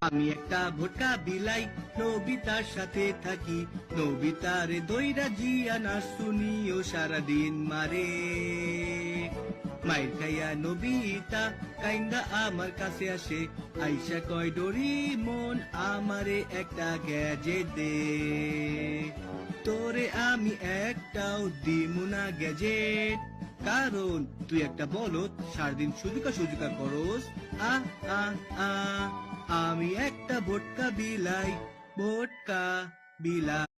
আমি একটা ভোটকা বিলাই, নবিতার সাথে থাকি। নবিতারে দইরা জিয়ানা শুনিও সারাদিন মারে। মাইর খাইয়া নবিতা কাইন্দা আমার কাছে আসে, আইসা কয় ডোরিমন আমারে একটা গ্যাজেট দে। তোরে আমি একটাও দিমু না গ্যাজেট, কারণ তুই একটা বলদ, সারাদিন সুজুকা সুজুকা করস। আ আ আ আমি একটা ভোটকা বিলাই, ভোটকা বিলাই।